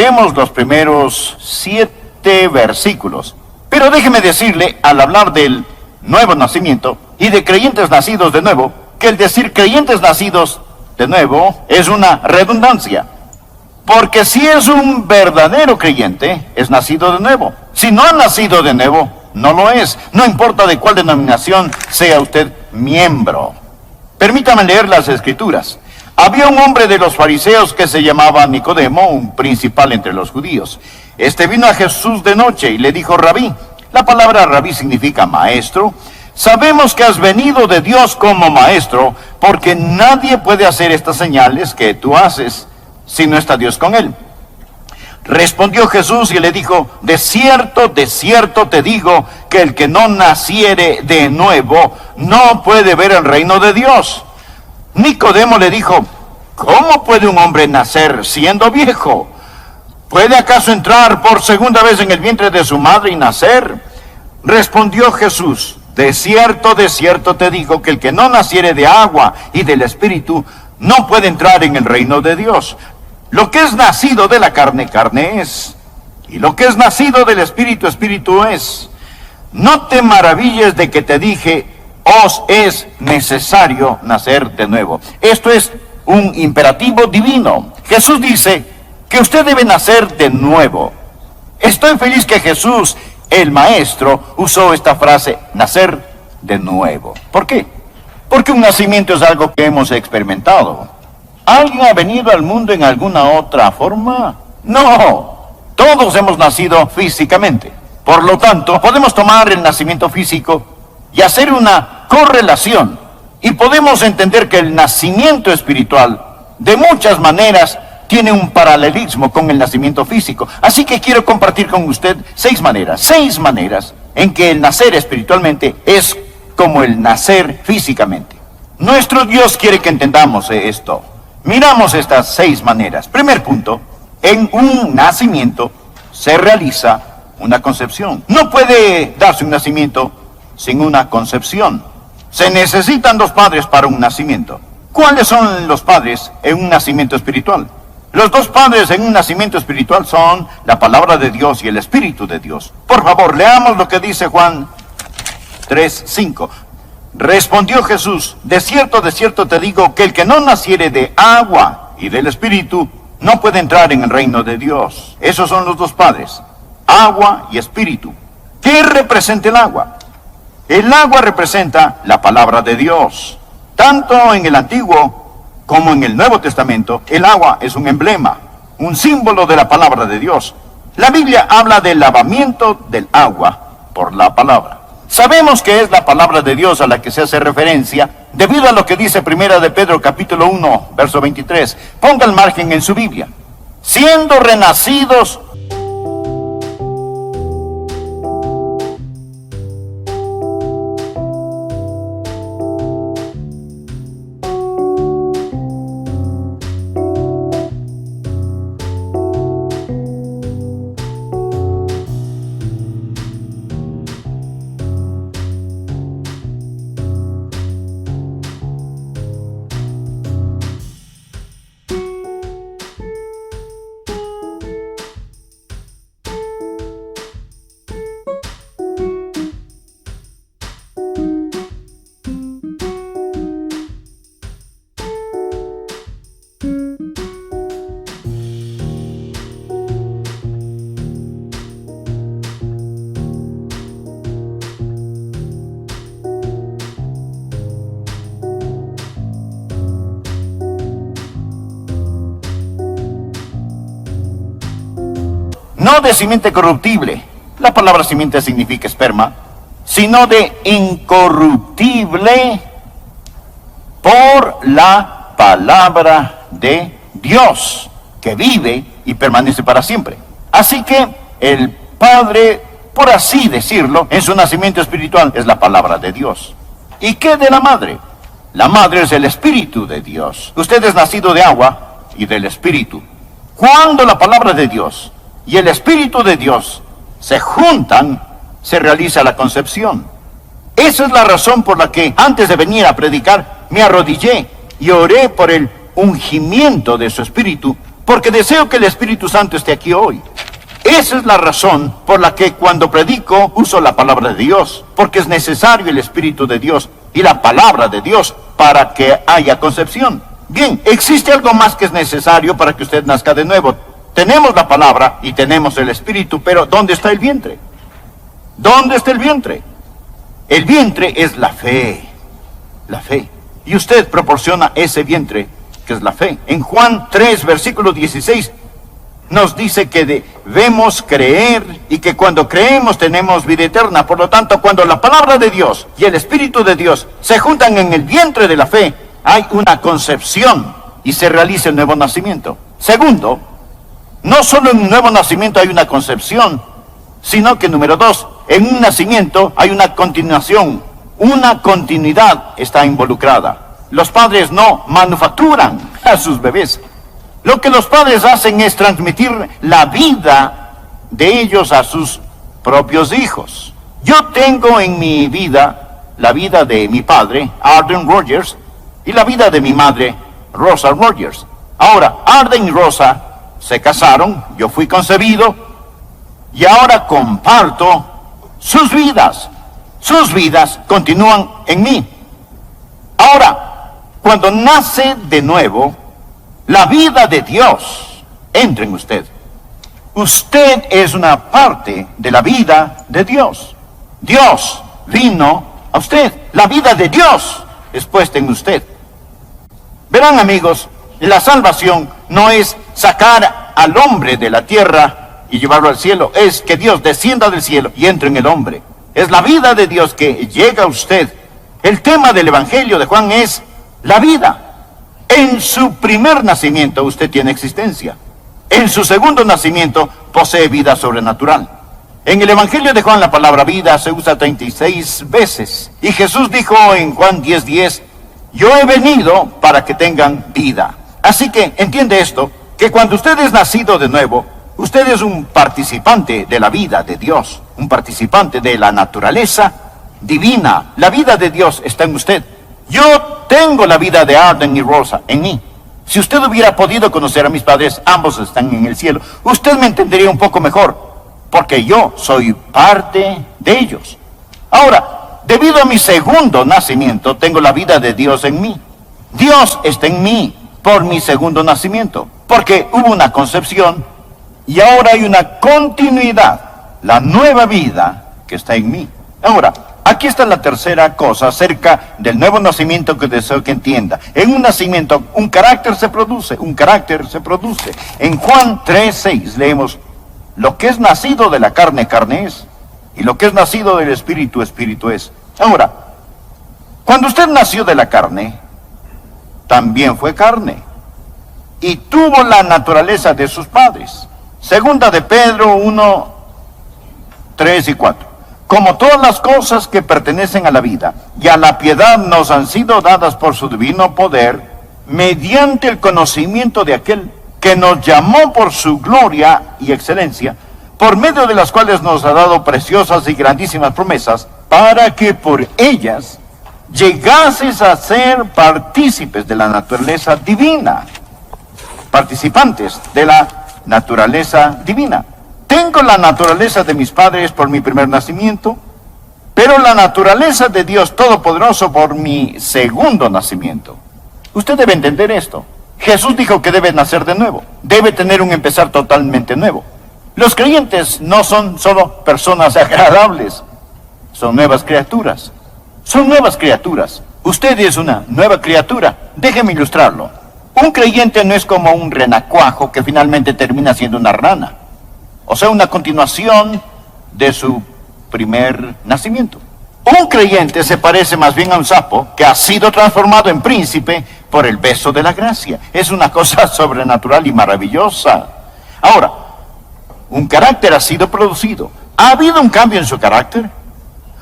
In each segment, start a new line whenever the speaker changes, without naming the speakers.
leeremos los primeros 7 versículos. Pero déjeme decirle, al hablar del nuevo nacimiento y de creyentes nacidos de nuevo, que el decir creyentes nacidos de nuevo es una redundancia. Porque si es un verdadero creyente, es nacido de nuevo. Si no ha nacido de nuevo, no lo es. No importa de cuál denominación sea usted miembro. Permítame leer las Escrituras. Había un hombre de los fariseos que se llamaba Nicodemo, un principal entre los judíos. Este vino a Jesús de noche y le dijo: Rabí. La palabra rabí significa maestro. Sabemos que has venido de Dios como maestro, porque nadie puede hacer estas señales que tú haces si no está Dios con él. Respondió Jesús y le dijo: de cierto te digo, que el que no naciere de nuevo no puede ver el reino de Dios. Nicodemo le dijo: ¿cómo puede un hombre nacer siendo viejo? ¿Puede acaso entrar por segunda vez en el vientre de su madre y nacer? Respondió Jesús: de cierto te digo, que el que no naciere de agua y del Espíritu no puede entrar en el reino de Dios. Lo que es nacido de la carne, carne es, y lo que es nacido del Espíritu, Espíritu es. No te maravilles de que te dije: os es necesario nacer de nuevo. Esto es un imperativo divino. Jesús dice que usted debe nacer de nuevo. Estoy feliz que Jesús, el Maestro, usó esta frase, nacer de nuevo. ¿Por qué? Porque un nacimiento es algo que hemos experimentado. ¿Alguien ha venido al mundo en alguna otra forma? No, todos hemos nacido físicamente. Por lo tanto, podemos tomar el nacimiento físico y hacer una correlación. Y podemos entender que el nacimiento espiritual, de muchas maneras, tiene un paralelismo con el nacimiento físico. Así que quiero compartir con usted 6 maneras en que el nacer espiritualmente es como el nacer físicamente. Nuestro Dios quiere que entendamos esto. Miramos estas 6 maneras. Primer punto: en un nacimiento se realiza una concepción. No puede darse un nacimiento sin una concepción. Se necesitan 2 padres para un nacimiento. ¿Cuáles son los padres en un nacimiento espiritual? Los 2 padres en un nacimiento espiritual son la palabra de Dios y el Espíritu de Dios. Por favor, leamos lo que dice Juan 3:5. Respondió Jesús: de cierto te digo, que el que no naciere de agua y del Espíritu no puede entrar en el reino de Dios. Esos son los 2 padres, agua y Espíritu. ¿Qué representa el agua? El agua representa la palabra de Dios. Tanto en el Antiguo como en el Nuevo Testamento, el agua es un emblema, un símbolo de la palabra de Dios. La Biblia habla del lavamiento del agua por la palabra. Sabemos que es la palabra de Dios a la que se hace referencia, debido a lo que dice 1 de Pedro capítulo 1, verso 23. Ponga el margen en su Biblia. Siendo renacidos no de simiente corruptible, la palabra simiente significa esperma, sino de incorruptible por la palabra de Dios, que vive y permanece para siempre. Así que el Padre, por así decirlo, en su nacimiento espiritual es la palabra de Dios. ¿Y qué de la madre? La madre es el Espíritu de Dios. Usted es nacido de agua y del Espíritu. Cuando la palabra de Dios y el Espíritu de Dios se juntan, se realiza la concepción. Esa es la razón por la que antes de venir a predicar me arrodillé y oré por el ungimiento de su Espíritu, porque deseo que el Espíritu Santo esté aquí hoy. Esa es la razón por la que cuando predico uso la palabra de Dios, porque es necesario el Espíritu de Dios y la palabra de Dios para que haya concepción. Bien, existe algo más que es necesario para que usted nazca de nuevo. Tenemos la palabra y tenemos el Espíritu, pero ¿dónde está el vientre? ¿Dónde está el vientre? El vientre es la fe. La fe. Y usted proporciona ese vientre, que es la fe. En Juan 3, versículo 16, nos dice que debemos creer y que cuando creemos tenemos vida eterna. Por lo tanto, cuando la palabra de Dios y el Espíritu de Dios se juntan en el vientre de la fe, hay una concepción y se realiza el nuevo nacimiento. Segundo, no solo en un nuevo nacimiento hay una concepción, sino que número 2, en un nacimiento hay una continuación, una continuidad está involucrada. Los padres no manufacturan a sus bebés. Lo que los padres hacen es transmitir la vida de ellos a sus propios hijos. Yo tengo en mi vida la vida de mi padre, Arden Rogers, y la vida de mi madre, Rosa Rogers. Ahora, Arden y Rosa se casaron, yo fui concebido, y ahora comparto sus vidas. Sus vidas continúan en mí. Ahora, cuando nace de nuevo, la vida de Dios entra en usted. Usted es una parte de la vida de Dios. Dios vino a usted. La vida de Dios es puesta en usted. Verán, amigos, la salvación no es sacar al hombre de la tierra y llevarlo al cielo. Es que Dios descienda del cielo y entre en el hombre. Es la vida de Dios que llega a usted. El tema del Evangelio de Juan es la vida. En su primer nacimiento usted tiene existencia. En su segundo nacimiento posee vida sobrenatural. En el Evangelio de Juan la palabra vida se usa 36 veces. Y Jesús dijo en Juan 10:10, yo he venido para que tengan vida. Así que entiende esto, que cuando usted es nacido de nuevo, usted es un participante de la vida de Dios, un participante de la naturaleza divina. La vida de Dios está en usted. Yo tengo la vida de Arden y Rosa en mí. Si usted hubiera podido conocer a mis padres, ambos están en el cielo, usted me entendería un poco mejor, porque yo soy parte de ellos. Ahora, debido a mi segundo nacimiento, tengo la vida de Dios en mí. Dios está en mí por mi segundo nacimiento, porque hubo una concepción y ahora hay una continuidad, la nueva vida que está en mí. Ahora, aquí está la tercera cosa acerca del nuevo nacimiento que deseo que entienda. En un nacimiento, un carácter se produce, un carácter se produce. En Juan 3:6 leemos, lo que es nacido de la carne, carne es, y lo que es nacido del espíritu, espíritu es. Ahora, cuando usted nació de la carne, también fue carne, y tuvo la naturaleza de sus padres. Segunda de Pedro 1:3 y 4. Como todas las cosas que pertenecen a la vida y a la piedad nos han sido dadas por su divino poder, mediante el conocimiento de aquel que nos llamó por su gloria y excelencia, por medio de las cuales nos ha dado preciosas y grandísimas promesas, para que por ellas llegases a ser partícipes de la naturaleza divina, participantes de la naturaleza divina. Tengo la naturaleza de mis padres por mi primer nacimiento, pero la naturaleza de Dios Todopoderoso por mi segundo nacimiento. Usted debe entender esto. Jesús dijo que debe nacer de nuevo, debe tener un empezar totalmente nuevo. Los creyentes no son solo personas agradables, son nuevas criaturas. Son nuevas criaturas. Usted es una nueva criatura. Déjeme ilustrarlo. Un creyente no es como un renacuajo que finalmente termina siendo una rana. O sea, una continuación de su primer nacimiento. Un creyente se parece más bien a un sapo que ha sido transformado en príncipe por el beso de la gracia. Es una cosa sobrenatural y maravillosa. Ahora, un carácter ha sido producido. ¿Ha habido un cambio en su carácter?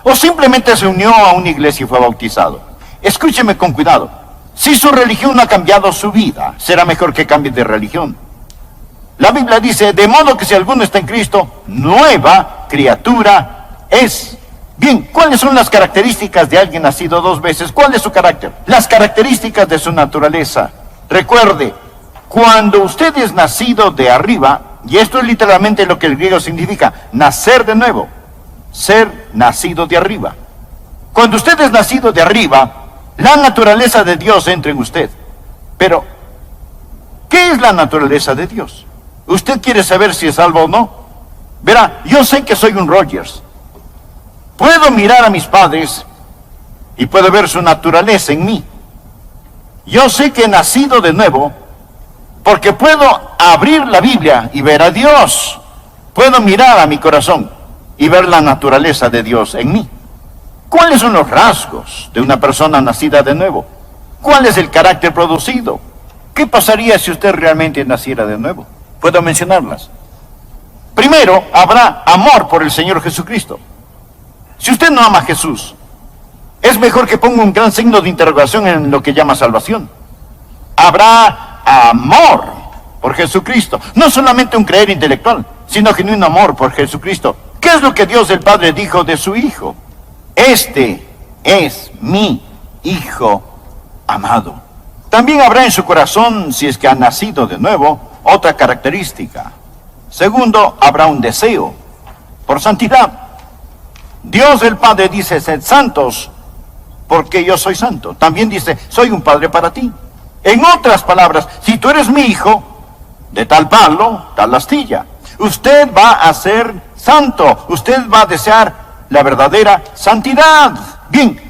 ¿O simplemente se unió a una iglesia y fue bautizado? Escúcheme con cuidado. Si su religión no ha cambiado su vida, será mejor que cambie de religión. La Biblia dice, de modo que si alguno está en Cristo, nueva criatura es. Bien, ¿cuáles son las características de alguien nacido dos veces? ¿Cuál es su carácter? Las características de su naturaleza. Recuerde, Cuando usted es nacido de arriba, y esto es literalmente lo que el griego significa, nacer de nuevo, ser nacido de arriba. Cuando usted es nacido de arriba, la naturaleza de Dios entra en usted. Pero, ¿qué es la naturaleza de Dios? ¿Usted quiere saber si es salvo o no? Verá, yo sé que soy un Rogers. Puedo mirar a mis padres y puedo ver su naturaleza en mí. Yo sé que he nacido de nuevo porque puedo abrir la Biblia y ver a Dios. Puedo mirar a mi corazón y ver la naturaleza de Dios en mí. ¿Cuáles son los rasgos de una persona nacida de nuevo? ¿Cuál es el carácter producido? ¿Qué pasaría si usted realmente naciera de nuevo? Puedo mencionarlas. Primero, habrá amor por el Señor Jesucristo. Si usted no ama a Jesús, es mejor que ponga un gran signo de interrogación en lo que llama salvación. Habrá amor por Jesucristo. No solamente un creer intelectual, sino genuino amor por Jesucristo. ¿Qué es lo que Dios el Padre dijo de su Hijo? Este es mi Hijo amado. También habrá en su corazón, si es que ha nacido de nuevo, otra característica. Segundo, habrá un deseo por santidad. Dios el Padre dice, sed santos, porque yo soy santo. También dice, soy un padre para ti. En otras palabras, si tú eres mi hijo, de tal palo, tal astilla. Usted va a ser santo. Usted va a desear la verdadera santidad. Bien,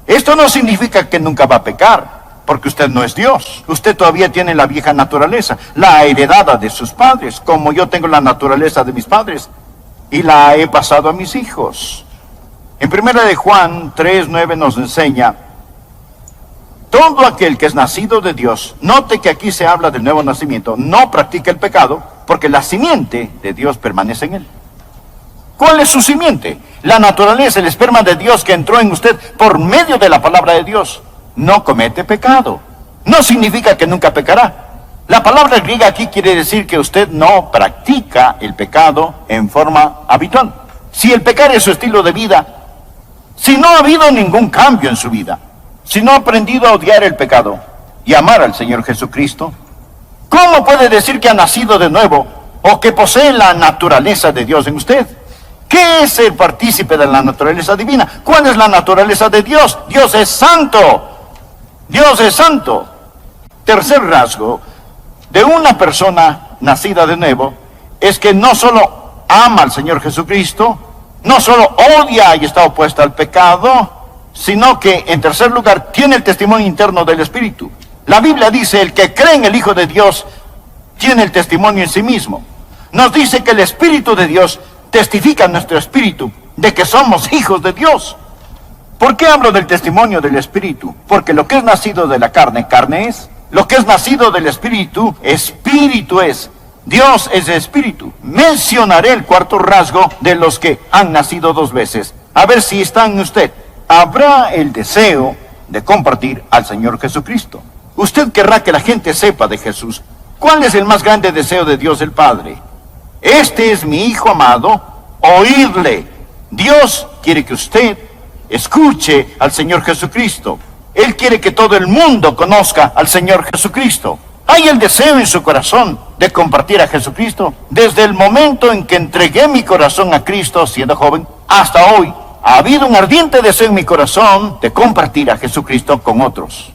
esto no significa que nunca va a pecar, porque usted no es Dios. Usted todavía tiene la vieja naturaleza, la heredada de sus padres, como yo tengo la naturaleza de mis padres, y la he pasado a mis hijos. En 1 de Juan 3:9 nos enseña, todo aquel que es nacido de Dios, note que aquí se habla del nuevo nacimiento, no practica el pecado, porque la simiente de Dios permanece en él. ¿Cuál es su simiente? La naturaleza, el esperma de Dios que entró en usted por medio de la palabra de Dios. No comete pecado. No significa que nunca pecará. La palabra griega aquí quiere decir que usted no practica el pecado en forma habitual. Si el pecar es su estilo de vida, si no ha habido ningún cambio en su vida, si no ha aprendido a odiar el pecado y amar al Señor Jesucristo, ¿cómo puede decir que ha nacido de nuevo o que posee la naturaleza de Dios en usted? ¿Qué es el partícipe de la naturaleza divina? ¿Cuál es la naturaleza de Dios? Dios es santo. Dios es santo. Tercer rasgo de una persona nacida de nuevo es que no solo ama al Señor Jesucristo, no solo odia y está opuesta al pecado, sino que en tercer lugar tiene el testimonio interno del Espíritu. La Biblia dice, el que cree en el Hijo de Dios tiene el testimonio en sí mismo. Nos dice que el Espíritu de Dios testifica en nuestro espíritu de que somos hijos de Dios. ¿Por qué hablo del testimonio del Espíritu? Porque lo que es nacido de la carne, carne es. Lo que es nacido del Espíritu, espíritu es. Dios es espíritu. Mencionaré el cuarto rasgo de los que han nacido dos veces. A ver si está en usted. Habrá el deseo de compartir al Señor Jesucristo. Usted querrá que la gente sepa de Jesús. ¿Cuál es el más grande deseo de Dios el Padre? Este es mi Hijo amado, oírle. Dios quiere que usted escuche al Señor Jesucristo. Él quiere que todo el mundo conozca al Señor Jesucristo. Hay el deseo en su corazón de compartir a Jesucristo. Desde el momento en que entregué mi corazón a Cristo siendo joven, hasta hoy, ha habido un ardiente deseo en mi corazón de compartir a Jesucristo con otros.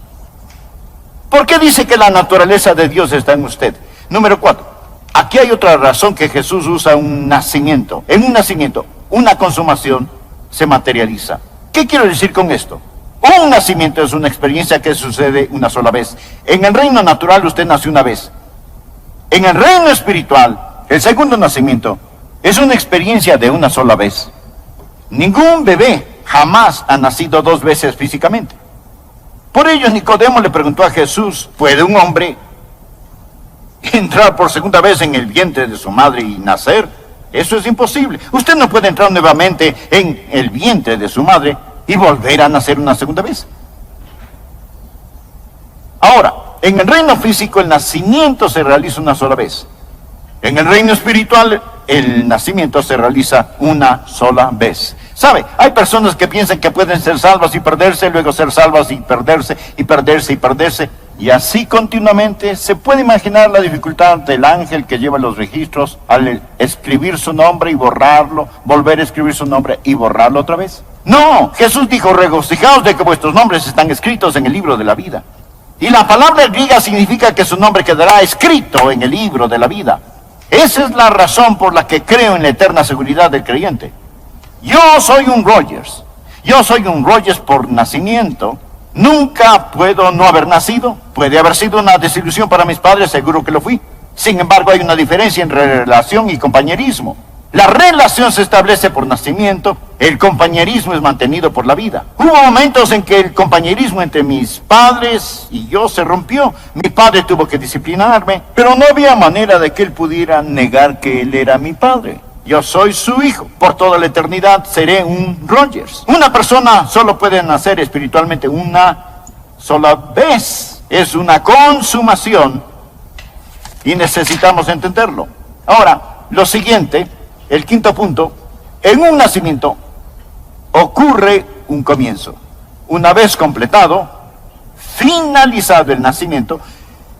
¿Por qué dice que la naturaleza de Dios está en usted? Número 4. Aquí hay otra razón que Jesús usa un nacimiento. En un nacimiento, una consumación se materializa. ¿Qué quiero decir con esto? Un nacimiento es una experiencia que sucede una sola vez. En el reino natural usted nace una vez. En el reino espiritual, el segundo nacimiento es una experiencia de una sola vez. Ningún bebé jamás ha nacido dos veces físicamente. Por ello Nicodemo le preguntó a Jesús, ¿puede un hombre entrar por segunda vez en el vientre de su madre y nacer? Eso es imposible. Usted no puede entrar nuevamente en el vientre de su madre y volver a nacer una segunda vez. Ahora, en el reino físico el nacimiento se realiza una sola vez. En el reino espiritual el nacimiento se realiza una sola vez. ¿Sabe? Hay personas que piensan que pueden ser salvas y perderse, luego ser salvas y perderse, y perderse, y perderse. Y así continuamente. Se puede imaginar la dificultad del ángel que lleva los registros al escribir su nombre y borrarlo, volver a escribir su nombre y borrarlo otra vez. No, Jesús dijo: regocijaos de que vuestros nombres están escritos en el libro de la vida. Y la palabra griega significa que su nombre quedará escrito en el libro de la vida. Esa es la razón por la que creo en la eterna seguridad del creyente. Yo soy un Rogers. Yo soy un Rogers por nacimiento. Nunca puedo no haber nacido. Puede haber sido una desilusión para mis padres, seguro que lo fui. Sin embargo, hay una diferencia entre relación y compañerismo. La relación se establece por nacimiento, el compañerismo es mantenido por la vida. Hubo momentos en que el compañerismo entre mis padres y yo se rompió. Mi padre tuvo que disciplinarme, pero no había manera de que él pudiera negar que él era mi padre. Yo soy su hijo. Por toda la eternidad seré un Rogers. Una persona solo puede nacer espiritualmente una sola vez. Es una consumación y necesitamos entenderlo. Ahora, lo siguiente, el quinto punto: en un nacimiento ocurre un comienzo. Una vez completado, finalizado el nacimiento,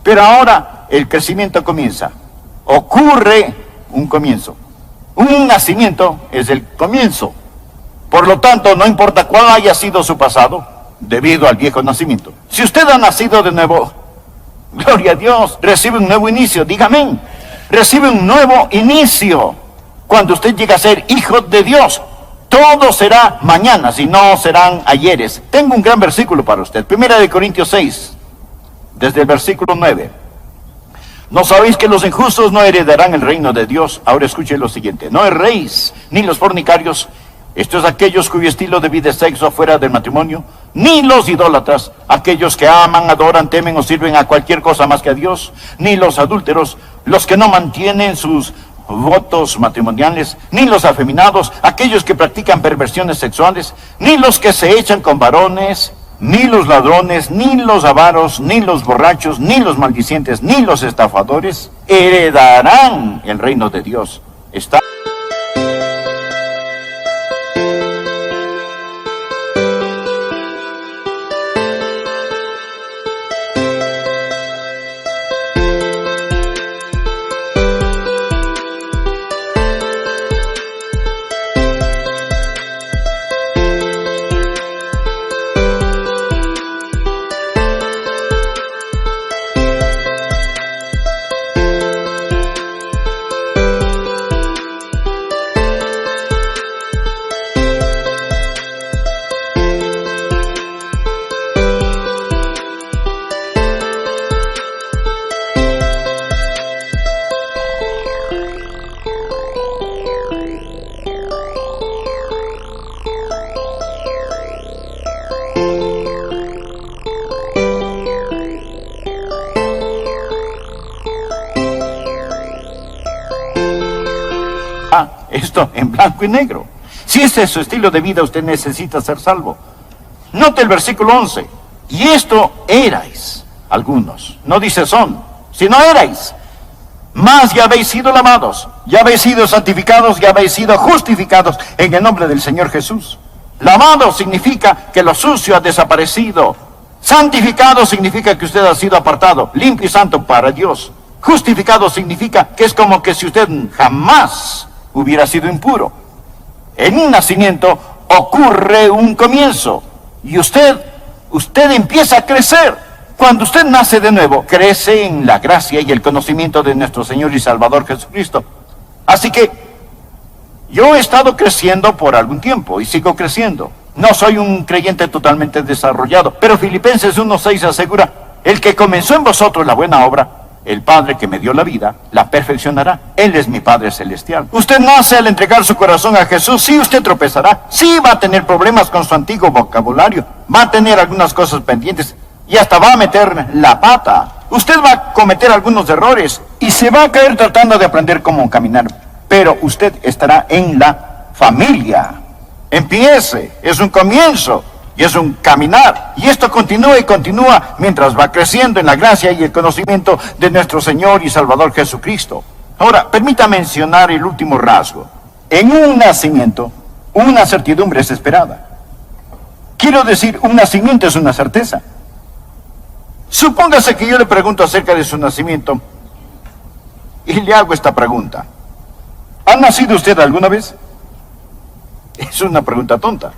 pero ahora el crecimiento comienza. Ocurre un comienzo. Un nacimiento es el comienzo. Por lo tanto, no importa cuál haya sido su pasado, debido al viejo nacimiento. Si usted ha nacido de nuevo, gloria a Dios, recibe un nuevo inicio. Dígame, recibe un nuevo inicio. Cuando usted llega a ser hijo de Dios, todo será mañana, si no serán ayeres. Tengo un gran versículo para usted. 1 Corintios 6, desde el versículo 9. ¿No sabéis que los injustos no heredarán el reino de Dios? Ahora escuche lo siguiente: no erréis, ni los fornicarios, esto es aquellos cuyo estilo de vida es sexo fuera del matrimonio, ni los idólatras, aquellos que aman, adoran, temen o sirven a cualquier cosa más que a Dios, ni los adúlteros, los que no mantienen sus votos matrimoniales, ni los afeminados, aquellos que practican perversiones sexuales, ni los que se echan con varones, ni los ladrones, ni los avaros, ni los borrachos, ni los maldicientes, ni los estafadores heredarán el reino de Dios. Está esto en blanco y negro. Si ese es su estilo de vida, usted necesita ser salvo. Note el versículo 11. Y esto erais algunos. No dice son, sino erais. Mas ya habéis sido lavados, ya habéis sido santificados, ya habéis sido justificados en el nombre del Señor Jesús. Lavado significa que lo sucio ha desaparecido. Santificado significa que usted ha sido apartado, limpio y santo para Dios. Justificado significa que es como que si usted jamás hubiera sido impuro. En un nacimiento ocurre un comienzo y usted empieza a crecer. Cuando usted nace de nuevo, crece en la gracia y el conocimiento de nuestro Señor y Salvador Jesucristo. Así que yo he estado creciendo por algún tiempo y sigo creciendo. No soy un creyente totalmente desarrollado, pero Filipenses 1:6 asegura: el que comenzó en vosotros la buena obra, el Padre que me dio la vida, la perfeccionará. Él es mi Padre celestial. Usted nace al entregar su corazón a Jesús. Sí, usted tropezará. Sí, va a tener problemas con su antiguo vocabulario. Va a tener algunas cosas pendientes. Y hasta va a meter la pata. Usted va a cometer algunos errores. Y se va a caer tratando de aprender cómo caminar. Pero usted estará en la familia. Empiece. Es un comienzo. Y es un caminar. Y esto continúa y continúa mientras va creciendo en la gracia y el conocimiento de nuestro Señor y Salvador Jesucristo. Ahora, permita mencionar el último rasgo. En un nacimiento, una certidumbre es esperada. Quiero decir, un nacimiento es una certeza. Supóngase que yo le pregunto acerca de su nacimiento y le hago esta pregunta. ¿Ha nacido usted alguna vez? Es una pregunta tonta.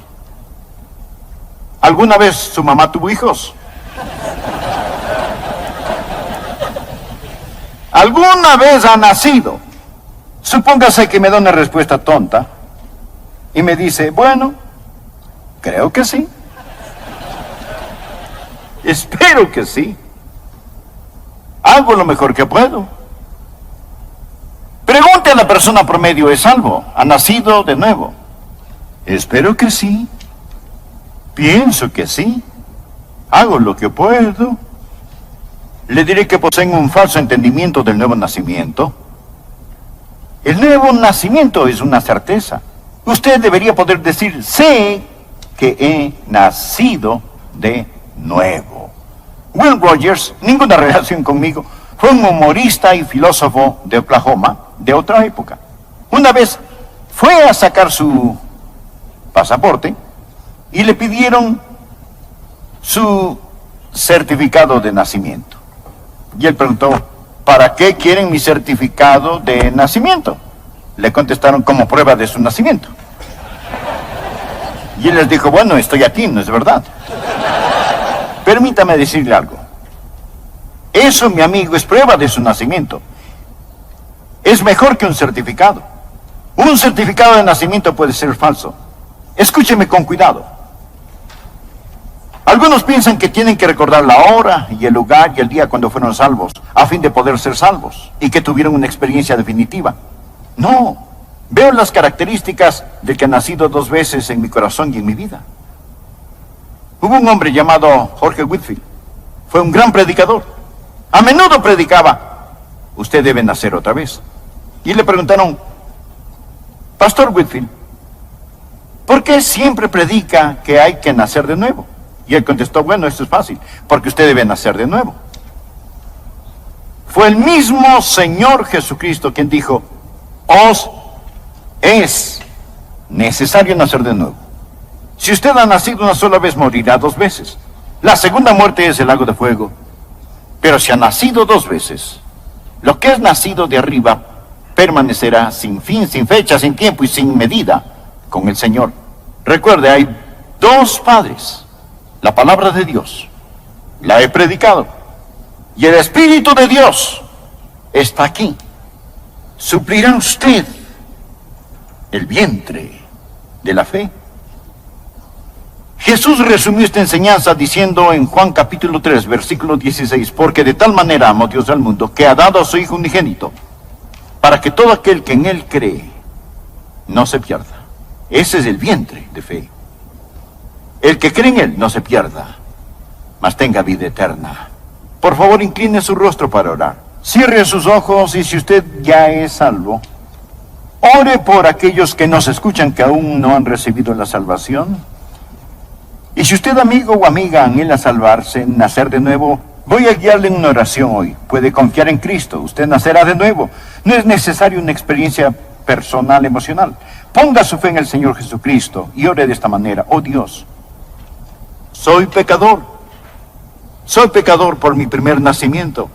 ¿Alguna vez su mamá tuvo hijos? ¿Alguna vez ha nacido? Supóngase que me da una respuesta tonta y me dice, bueno, creo que sí. Espero que sí. Hago lo mejor que puedo. Pregunte a la persona promedio, ¿es salvo? ¿Ha nacido de nuevo? Espero que sí. Pienso que sí. Hago lo que puedo. Le diré que poseen un falso entendimiento del nuevo nacimiento. El nuevo nacimiento es una certeza. Usted debería poder decir, sé que he nacido de nuevo. Will Rogers, ninguna relación conmigo, fue un humorista y filósofo de Oklahoma de otra época. Una vez fue a sacar su pasaporte y le pidieron su certificado de nacimiento. Y él preguntó, ¿para qué quieren mi certificado de nacimiento? Le contestaron, como prueba de su nacimiento. Y él les dijo, bueno, estoy aquí, ¿no es verdad? Permítame decirle algo. Eso, mi amigo, es prueba de su nacimiento. Es mejor que un certificado. Un certificado de nacimiento puede ser falso. Escúcheme con cuidado. Algunos piensan que tienen que recordar la hora y el lugar y el día cuando fueron salvos, a fin de poder ser salvos, y que tuvieron una experiencia definitiva. No, veo las características de que ha nacido 2 veces en mi corazón y en mi vida. Hubo un hombre llamado Jorge Whitfield. Fue un gran predicador. A menudo predicaba, usted debe nacer otra vez. Y le preguntaron, Pastor Whitfield, ¿por qué siempre predica que hay que nacer de nuevo? Y él contestó, bueno, esto es fácil, porque usted debe nacer de nuevo. Fue el mismo Señor Jesucristo quien dijo, os es necesario nacer de nuevo. Si usted ha nacido una sola vez, morirá 2 veces. La segunda muerte es el lago de fuego. Pero si ha nacido 2 veces, lo que es nacido de arriba permanecerá sin fin, sin fecha, sin tiempo y sin medida con el Señor. Recuerde, hay 2 padres. La palabra de Dios, la he predicado, y el Espíritu de Dios está aquí. ¿Suplirá usted el vientre de la fe? Jesús resumió esta enseñanza diciendo en Juan capítulo 3, versículo 16, porque de tal manera amó Dios al mundo, que ha dado a su Hijo unigénito, para que todo aquel que en Él cree no se pierda. Ese es el vientre de fe. El que cree en Él no se pierda, mas tenga vida eterna. Por favor, incline su rostro para orar. Cierre sus ojos y si usted ya es salvo, ore por aquellos que nos escuchan que aún no han recibido la salvación. Y si usted, amigo o amiga, anhela salvarse, nacer de nuevo, voy a guiarle en una oración hoy. Puede confiar en Cristo, usted nacerá de nuevo. No es necesaria una experiencia personal, emocional. Ponga su fe en el Señor Jesucristo y ore de esta manera. Oh Dios, soy pecador por mi primer nacimiento.